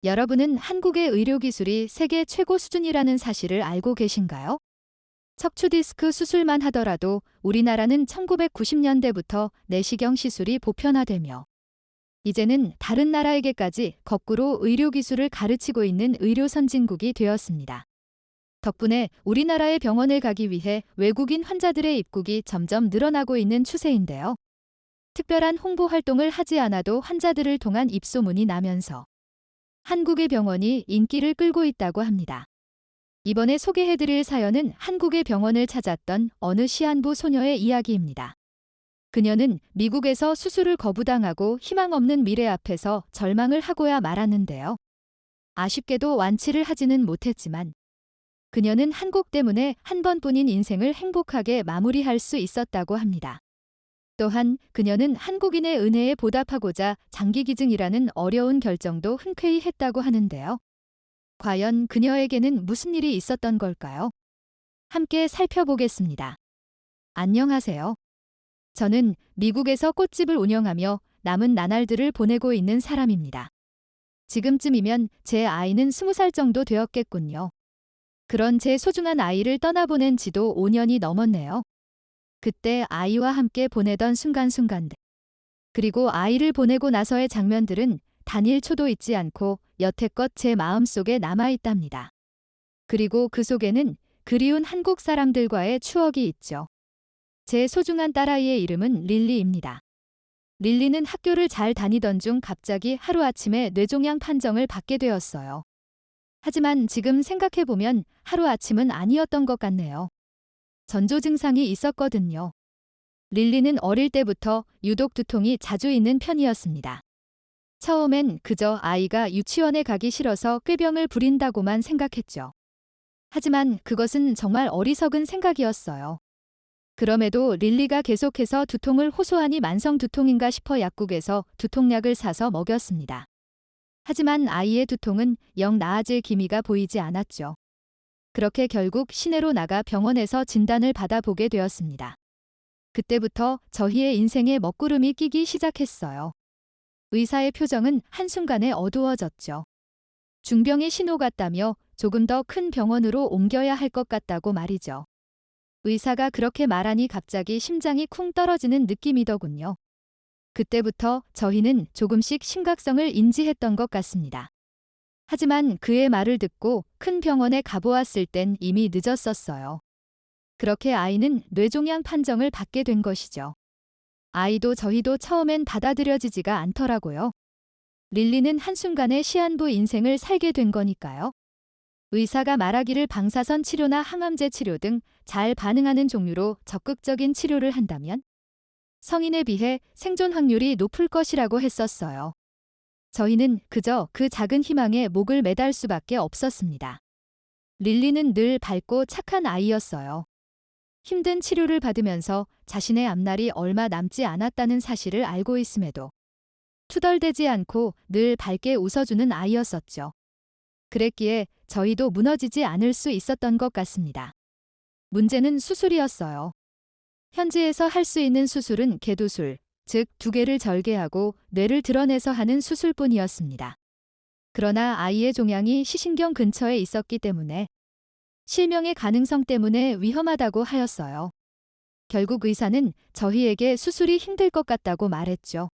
여러분은 한국의 의료기술이 세계 최고 수준이라는 사실을 알고 계신가요? 척추 디스크 수술만 하더라도 우리나라는 1990년대부터 내시경 시술이 보편화되며 이제는 다른 나라에게까지 거꾸로 의료기술을 가르치고 있는 의료 선진국이 되었습니다. 덕분에 우리나라의 병원을 가기 위해 외국인 환자들의 입국이 점점 늘어나고 있는 추세인데요. 특별한 홍보 활동을 하지 않아도 환자들을 통한 입소문이 나면서 한국의 병원이 인기를 끌고 있다고 합니다. 이번에 소개해드릴 사연은 한국의 병원을 찾았던 어느 시한부 소녀의 이야기입니다. 그녀는 미국에서 수술을 거부당하고 희망 없는 미래 앞에서 절망을 하고야 말았는데요. 아쉽게도 완치를 하지는 못했지만 그녀는 한국 때문에 한 번뿐인 인생을 행복하게 마무리할 수 있었다고 합니다. 또한 그녀는 한국인의 은혜에 보답하고자 장기기증이라는 어려운 결정도 흔쾌히 했다고 하는데요. 과연 그녀에게는 무슨 일이 있었던 걸까요? 함께 살펴보겠습니다. 안녕하세요. 저는 미국에서 꽃집을 운영하며 남은 나날들을 보내고 있는 사람입니다. 지금쯤이면 제 아이는 20살 정도 되었겠군요. 그런 제 소중한 아이를 떠나보낸 지도 5년이 넘었네요. 그때 아이와 함께 보내던 순간순간들, 그리고 아이를 보내고 나서의 장면들은 단 1초도 잊지 않고 여태껏 제 마음속에 남아있답니다. 그리고 그 속에는 그리운 한국 사람들과의 추억이 있죠. 제 소중한 딸아이의 이름은 릴리입니다. 릴리는 학교를 잘 다니던 중 갑자기 하루아침에 뇌종양 판정을 받게 되었어요. 하지만 지금 생각해보면 하루아침은 아니었던 것 같네요. 전조 증상이 있었거든요. 릴리는 어릴 때부터 유독 두통이 자주 있는 편이었습니다. 처음엔 그저 아이가 유치원에 가기 싫어서 꾀병을 부린다고만 생각했죠. 하지만 그것은 정말 어리석은 생각이었어요. 그럼에도 릴리가 계속해서 두통을 호소하니 만성 두통인가 싶어 약국에서 두통약을 사서 먹였습니다. 하지만 아이의 두통은 영 나아질 기미가 보이지 않았죠. 그렇게 결국 시내로 나가 병원에서 진단을 받아보게 되었습니다. 그때부터 저희의 인생에 먹구름이 끼기 시작했어요. 의사의 표정은 한순간에 어두워졌죠. 중병의 신호 같다며 조금 더 큰 병원으로 옮겨야 할 것 같다고 말이죠. 의사가 그렇게 말하니 갑자기 심장이 쿵 떨어지는 느낌이더군요. 그때부터 저희는 조금씩 심각성을 인지했던 것 같습니다. 하지만 그의 말을 듣고 큰 병원에 가보았을 땐 이미 늦었었어요. 그렇게 아이는 뇌종양 판정을 받게 된 것이죠. 아이도 저희도 처음엔 받아들여지지가 않더라고요. 릴리는 한순간에 시한부 인생을 살게 된 거니까요. 의사가 말하기를 방사선 치료나 항암제 치료 등 잘 반응하는 종류로 적극적인 치료를 한다면 성인에 비해 생존 확률이 높을 것이라고 했었어요. 저희는 그저 그 작은 희망에 목을 매달 수밖에 없었습니다. 릴리는 늘 밝고 착한 아이였어요. 힘든 치료를 받으면서 자신의 앞날이 얼마 남지 않았다는 사실을 알고 있음에도 투덜대지 않고 늘 밝게 웃어주는 아이였었죠. 그랬기에 저희도 무너지지 않을 수 있었던 것 같습니다. 문제는 수술이었어요. 현지에서 할 수 있는 수술은 개두술, 즉 2개를 절개하고 뇌를 드러내서 하는 수술뿐이었습니다. 그러나 아이의 종양이 시신경 근처에 있었기 때문에 실명의 가능성 때문에 위험하다고 하였어요. 결국 의사는 저희에게 수술이 힘들 것 같다고 말했죠.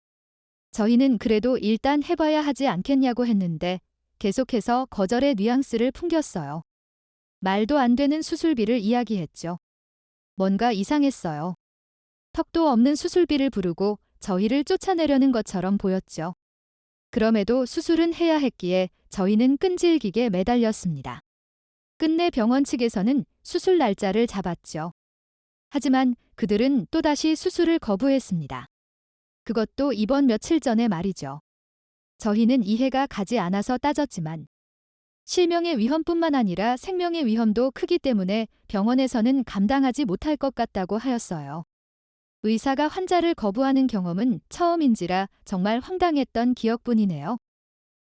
저희는 그래도 일단 해봐야 하지 않겠냐고 했는데 계속해서 거절의 뉘앙스를 풍겼어요. 말도 안 되는 수술비를 이야기했죠. 뭔가 이상했어요. 턱도 없는 수술비를 부르고 저희를 쫓아내려는 것처럼 보였죠. 그럼에도 수술은 해야 했기에 저희는 끈질기게 매달렸습니다. 끝내 병원 측에서는 수술 날짜를 잡았죠. 하지만 그들은 또다시 수술을 거부했습니다. 그것도 이번 며칠 전에 말이죠. 저희는 이해가 가지 않아서 따졌지만 실명의 위험뿐만 아니라 생명의 위험도 크기 때문에 병원에서는 감당하지 못할 것 같다고 하였어요. 의사가 환자를 거부하는 경험은 처음인지라 정말 황당했던 기억뿐이네요.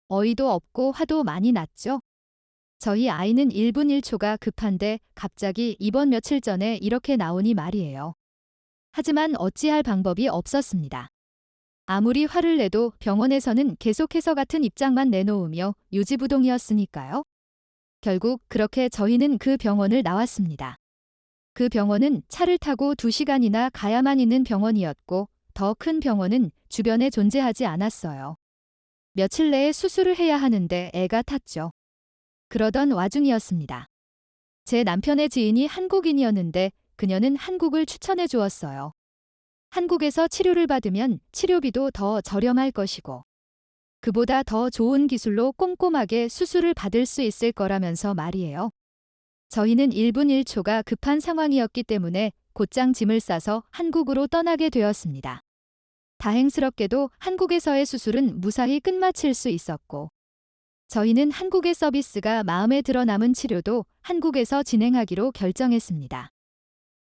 어이도 없고 화도 많이 났죠. 저희 아이는 1분 1초가 급한데 갑자기 이번 며칠 전에 이렇게 나오니 말이에요. 하지만 어찌할 방법이 없었습니다. 아무리 화를 내도 병원에서는 계속해서 같은 입장만 내놓으며 요지부동이었으니까요. 결국 그렇게 저희는 그 병원을 나왔습니다. 그 병원은 차를 타고 2시간이나 가야만 있는 병원이었고 더 큰 병원은 주변에 존재하지 않았어요. 며칠 내에 수술을 해야 하는데 애가 탔죠. 그러던 와중이었습니다. 제 남편의 지인이 한국인이었는데 그녀는 한국을 추천해 주었어요. 한국에서 치료를 받으면 치료비도 더 저렴할 것이고 그보다 더 좋은 기술로 꼼꼼하게 수술을 받을 수 있을 거라면서 말이에요. 저희는 1분 1초가 급한 상황이었기 때문에 곧장 짐을 싸서 한국으로 떠나게 되었습니다. 다행스럽게도 한국에서의 수술은 무사히 끝마칠 수 있었고 저희는 한국의 서비스가 마음에 들어 남은 치료도 한국에서 진행하기로 결정했습니다.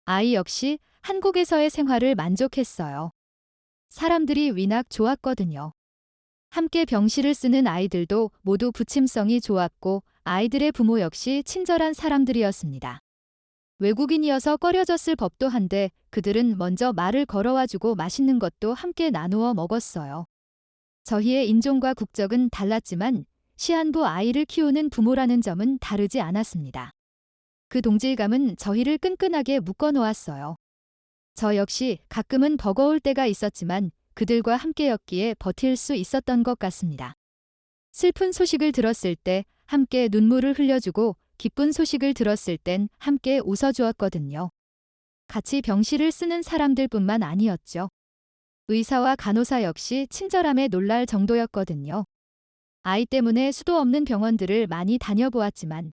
아이 역시 한국에서의 생활을 만족했어요. 사람들이 위낙 좋았거든요. 함께 병실을 쓰는 아이들도 모두 부침성이 좋았고 아이들의 부모 역시 친절한 사람들이었습니다. 외국인이어서 꺼려졌을 법도 한데 그들은 먼저 말을 걸어와주고 맛있는 것도 함께 나누어 먹었어요. 저희의 인종과 국적은 달랐지만 시한부 아이를 키우는 부모라는 점은 다르지 않았습니다. 그 동질감은 저희를 끈끈하게 묶어놓았어요. 저 역시 가끔은 버거울 때가 있었지만 그들과 함께였기에 버틸 수 있었던 것 같습니다. 슬픈 소식을 들었을 때 함께 눈물을 흘려주고 기쁜 소식을 들었을 땐 함께 웃어주었거든요. 같이 병실을 쓰는 사람들뿐만 아니었죠. 의사와 간호사 역시 친절함에 놀랄 정도였거든요. 아이 때문에 수도 없는 병원들을 많이 다녀보았지만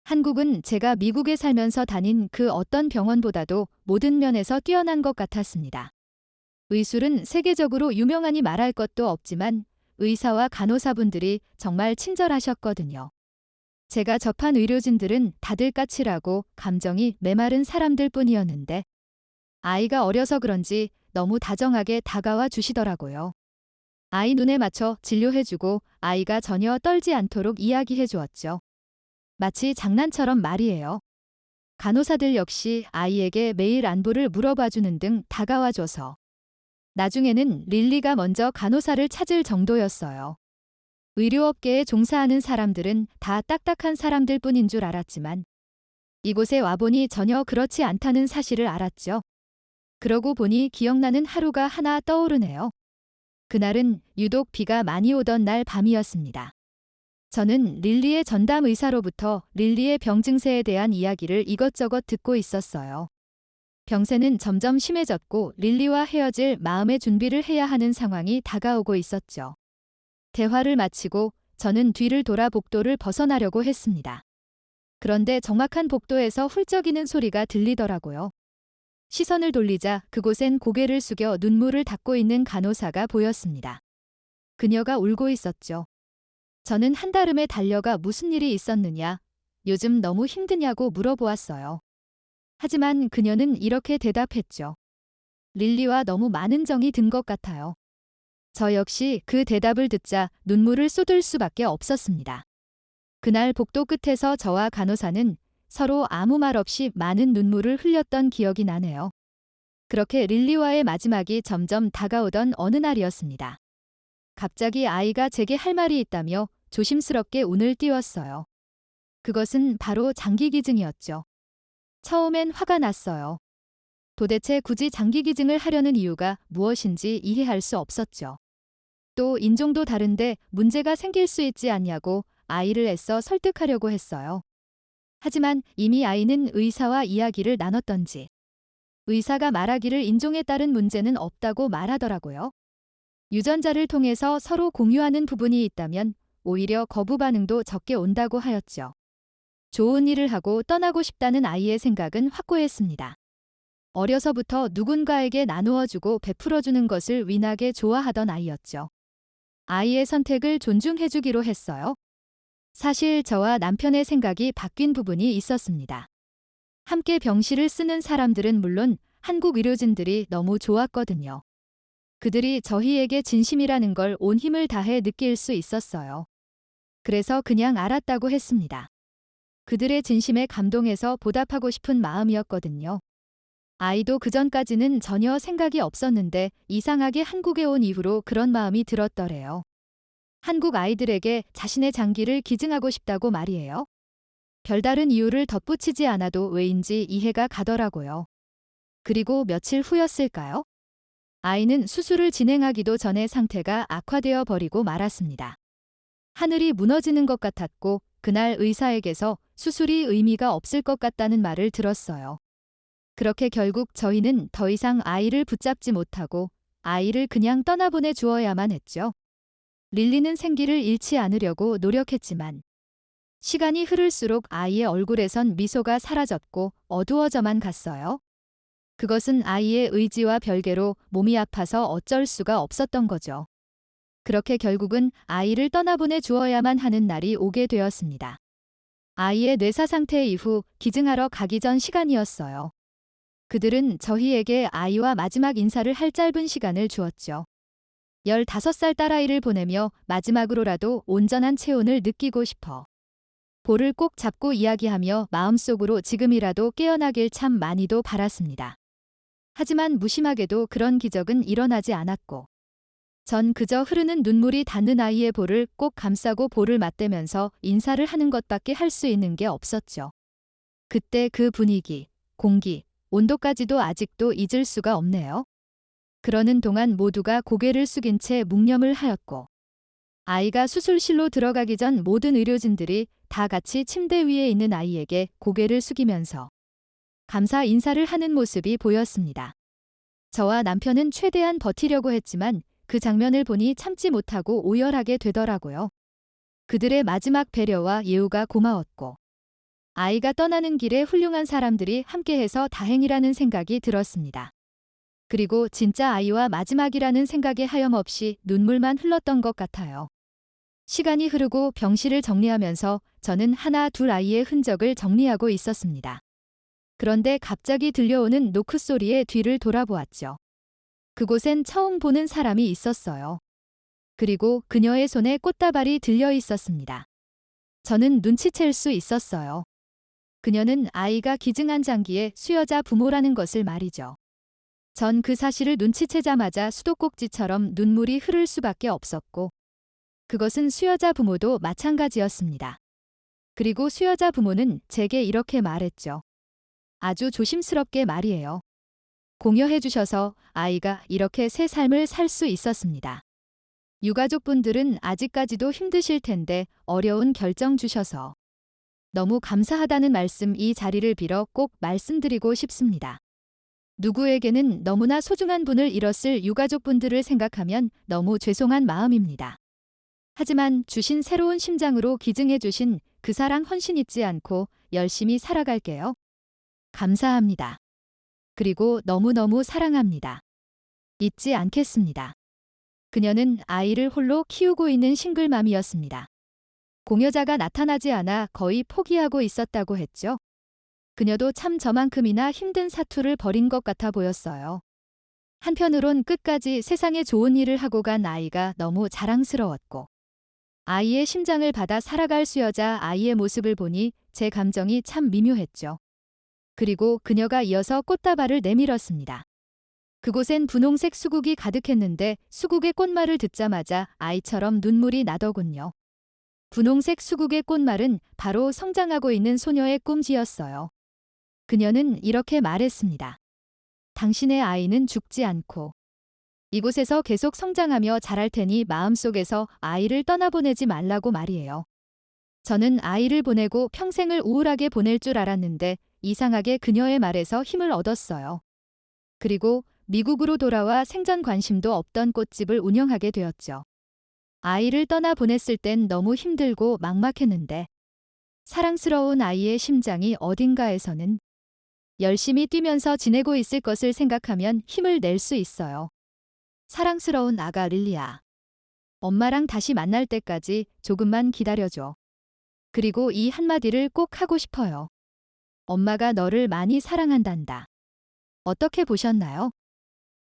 한국은 제가 미국에 살면서 다닌 그 어떤 병원보다도 모든 면에서 뛰어난 것 같았습니다. 의술은 세계적으로 유명하니 말할 것도 없지만 의사와 간호사분들이 정말 친절하셨거든요. 제가 접한 의료진들은 다들 까칠하고 감정이 메마른 사람들 뿐이었는데 아이가 어려서 그런지 너무 다정하게 다가와 주시더라고요. 아이 눈에 맞춰 진료해주고 아이가 전혀 떨지 않도록 이야기해 주었죠. 마치 장난처럼 말이에요. 간호사들 역시 아이에게 매일 안부를 물어봐주는 등 다가와줘서 나중에는 릴리가 먼저 간호사를 찾을 정도였어요. 의료업계에 종사하는 사람들은 다 딱딱한 사람들 뿐인 줄 알았지만 이곳에 와보니 전혀 그렇지 않다는 사실을 알았죠. 그러고 보니 기억나는 하루가 하나 떠오르네요. 그날은 유독 비가 많이 오던 날 밤이었습니다. 저는 릴리의 전담 의사로부터 릴리의 병 증세에 대한 이야기를 이것저것 듣고 있었어요. 병세는 점점 심해졌고 릴리와 헤어질 마음의 준비를 해야 하는 상황이 다가오고 있었죠. 대화를 마치고 저는 뒤를 돌아 복도를 벗어나려고 했습니다. 그런데 정확한 복도에서 훌쩍이는 소리가 들리더라고요. 시선을 돌리자 그곳엔 고개를 숙여 눈물을 닦고 있는 간호사가 보였습니다. 그녀가 울고 있었죠. 저는 한달음에 달려가 무슨 일이 있었느냐, 요즘 너무 힘드냐고 물어보았어요. 하지만 그녀는 이렇게 대답했죠. 릴리와 너무 많은 정이 든 것 같아요. 저 역시 그 대답을 듣자 눈물을 쏟을 수밖에 없었습니다. 그날 복도 끝에서 저와 간호사는 서로 아무 말 없이 많은 눈물을 흘렸던 기억이 나네요. 그렇게 릴리와의 마지막이 점점 다가오던 어느 날이었습니다. 갑자기 아이가 제게 할 말이 있다며 조심스럽게 운을 띄웠어요. 그것은 바로 장기기증이었죠. 처음엔 화가 났어요. 도대체 굳이 장기기증을 하려는 이유가 무엇인지 이해할 수 없었죠. 또 인종도 다른데 문제가 생길 수 있지 않냐고 아이를 애써 설득하려고 했어요. 하지만 이미 아이는 의사와 이야기를 나눴던지 의사가 말하기를 인종에 따른 문제는 없다고 말하더라고요. 유전자를 통해서 서로 공유하는 부분이 있다면 오히려 거부 반응도 적게 온다고 하였죠. 좋은 일을 하고 떠나고 싶다는 아이의 생각은 확고했습니다. 어려서부터 누군가에게 나누어주고 베풀어주는 것을 위나게 좋아하던 아이였죠. 아이의 선택을 존중해주기로 했어요. 사실 저와 남편의 생각이 바뀐 부분이 있었습니다. 함께 병실을 쓰는 사람들은 물론 한국 의료진들이 너무 좋았거든요. 그들이 저희에게 진심이라는 걸 온 힘을 다해 느낄 수 있었어요. 그래서 그냥 알았다고 했습니다. 그들의 진심에 감동해서 보답하고 싶은 마음이었거든요. 아이도 그전까지는 전혀 생각이 없었는데 이상하게 한국에 온 이후로 그런 마음이 들었더래요. 한국 아이들에게 자신의 장기를 기증하고 싶다고 말이에요. 별다른 이유를 덧붙이지 않아도 왜인지 이해가 가더라고요. 그리고 며칠 후였을까요? 아이는 수술을 진행하기도 전에 상태가 악화되어 버리고 말았습니다. 하늘이 무너지는 것 같았고 그날 의사에게서 수술이 의미가 없을 것 같다는 말을 들었어요. 그렇게 결국 저희는 더 이상 아이를 붙잡지 못하고 아이를 그냥 떠나보내 주어야만 했죠. 릴리는 생기를 잃지 않으려고 노력했지만 시간이 흐를수록 아이의 얼굴에선 미소가 사라졌고 어두워져만 갔어요. 그것은 아이의 의지와 별개로 몸이 아파서 어쩔 수가 없었던 거죠. 그렇게 결국은 아이를 떠나보내 주어야만 하는 날이 오게 되었습니다. 아이의 뇌사 상태 이후 기증하러 가기 전 시간이었어요. 그들은 저희에게 아이와 마지막 인사를 할 짧은 시간을 주었죠. 15살 딸아이를 보내며 마지막으로라도 온전한 체온을 느끼고 싶어. 볼을 꼭 잡고 이야기하며 마음속으로 지금이라도 깨어나길 참 많이도 바랐습니다. 하지만 무심하게도 그런 기적은 일어나지 않았고 전 그저 흐르는 눈물이 닿는 아이의 볼을 꼭 감싸고 볼을 맞대면서 인사를 하는 것밖에 할 수 있는 게 없었죠. 그때 그 분위기, 공기, 온도까지도 아직도 잊을 수가 없네요. 그러는 동안 모두가 고개를 숙인 채 묵념을 하였고 아이가 수술실로 들어가기 전 모든 의료진들이 다 같이 침대 위에 있는 아이에게 고개를 숙이면서 감사 인사를 하는 모습이 보였습니다. 저와 남편은 최대한 버티려고 했지만 그 장면을 보니 참지 못하고 오열하게 되더라고요. 그들의 마지막 배려와 예우가 고마웠고 아이가 떠나는 길에 훌륭한 사람들이 함께해서 다행이라는 생각이 들었습니다. 그리고 진짜 아이와 마지막이라는 생각에 하염없이 눈물만 흘렀던 것 같아요. 시간이 흐르고 병실을 정리하면서 저는 하나 둘 아이의 흔적을 정리하고 있었습니다. 그런데 갑자기 들려오는 노크 소리에 뒤를 돌아보았죠. 그곳엔 처음 보는 사람이 있었어요. 그리고 그녀의 손에 꽃다발이 들려 있었습니다. 저는 눈치챌 수 있었어요. 그녀는 아이가 기증한 장기의 수여자 부모라는 것을 말이죠. 전 그 사실을 눈치채자마자 수도꼭지처럼 눈물이 흐를 수밖에 없었고 그것은 수여자 부모도 마찬가지였습니다. 그리고 수여자 부모는 제게 이렇게 말했죠. 아주 조심스럽게 말이에요. 공여해 주셔서 아이가 이렇게 새 삶을 살 수 있었습니다. 유가족분들은 아직까지도 힘드실 텐데 어려운 결정 주셔서 너무 감사하다는 말씀 이 자리를 빌어 꼭 말씀드리고 싶습니다. 누구에게는 너무나 소중한 분을 잃었을 유가족분들을 생각하면 너무 죄송한 마음입니다. 하지만 주신 새로운 심장으로 기증해 주신 그 사랑 헌신 잊지 않고 열심히 살아갈게요. 감사합니다. 그리고 너무너무 사랑합니다. 잊지 않겠습니다. 그녀는 아이를 홀로 키우고 있는 싱글맘이었습니다. 공여자가 나타나지 않아 거의 포기하고 있었다고 했죠. 그녀도 참 저만큼이나 힘든 사투를 벌인 것 같아 보였어요. 한편으론 끝까지 세상에 좋은 일을 하고 간 아이가 너무 자랑스러웠고 아이의 심장을 받아 살아갈 수여자 아이의 모습을 보니 제 감정이 참 미묘했죠. 그리고 그녀가 이어서 꽃다발을 내밀었습니다. 그곳엔 분홍색 수국이 가득했는데 수국의 꽃말을 듣자마자 아이처럼 눈물이 나더군요. 분홍색 수국의 꽃말은 바로 성장하고 있는 소녀의 꿈지였어요. 그녀는 이렇게 말했습니다. 당신의 아이는 죽지 않고 이곳에서 계속 성장하며 자랄 테니 마음속에서 아이를 떠나보내지 말라고 말이에요. 저는 아이를 보내고 평생을 우울하게 보낼 줄 알았는데 이상하게 그녀의 말에서 힘을 얻었어요. 그리고 미국으로 돌아와 생전 관심도 없던 꽃집을 운영하게 되었죠. 아이를 떠나보냈을 땐 너무 힘들고 막막했는데 사랑스러운 아이의 심장이 어딘가에서는 열심히 뛰면서 지내고 있을 것을 생각하면 힘을 낼 수 있어요. 사랑스러운 아가 릴리야. 엄마랑 다시 만날 때까지 조금만 기다려줘. 그리고 이 한마디를 꼭 하고 싶어요. 엄마가 너를 많이 사랑한단다. 어떻게 보셨나요?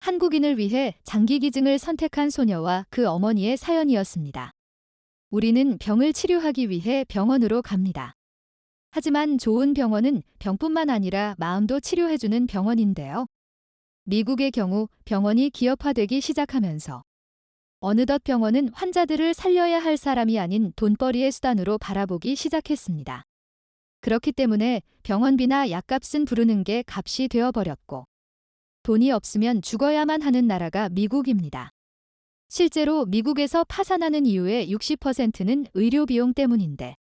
한국인을 위해 장기 기증을 선택한 소녀와 그 어머니의 사연이었습니다. 우리는 병을 치료하기 위해 병원으로 갑니다. 하지만 좋은 병원은 병뿐만 아니라 마음도 치료해주는 병원인데요. 미국의 경우 병원이 기업화되기 시작하면서 어느덧 병원은 환자들을 살려야 할 사람이 아닌 돈벌이의 수단으로 바라보기 시작했습니다. 그렇기 때문에 병원비나 약값은 부르는 게 값이 되어버렸고 돈이 없으면 죽어야만 하는 나라가 미국입니다. 실제로 미국에서 파산하는 이유의 60%는 의료 비용 때문인데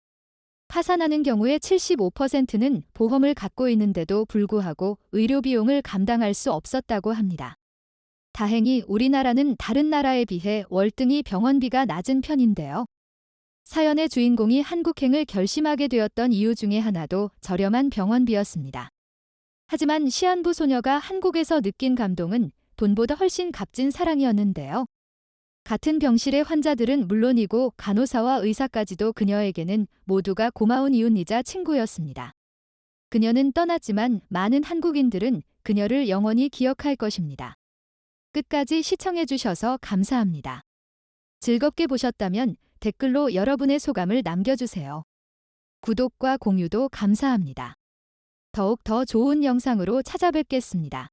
파산하는 경우에 75%는 보험을 갖고 있는데도 불구하고 의료 비용을 감당할 수 없었다고 합니다. 다행히 우리나라는 다른 나라에 비해 월등히 병원비가 낮은 편인데요. 사연의 주인공이 한국행을 결심하게 되었던 이유 중에 하나도 저렴한 병원비였습니다. 하지만 시한부 소녀가 한국에서 느낀 감동은 돈보다 훨씬 값진 사랑이었는데요. 같은 병실의 환자들은 물론이고 간호사와 의사까지도 그녀에게는 모두가 고마운 이웃이자 친구였습니다. 그녀는 떠났지만 많은 한국인들은 그녀를 영원히 기억할 것입니다. 끝까지 시청해주셔서 감사합니다. 즐겁게 보셨다면 댓글로 여러분의 소감을 남겨주세요. 구독과 공유도 감사합니다. 더욱 더 좋은 영상으로 찾아뵙겠습니다.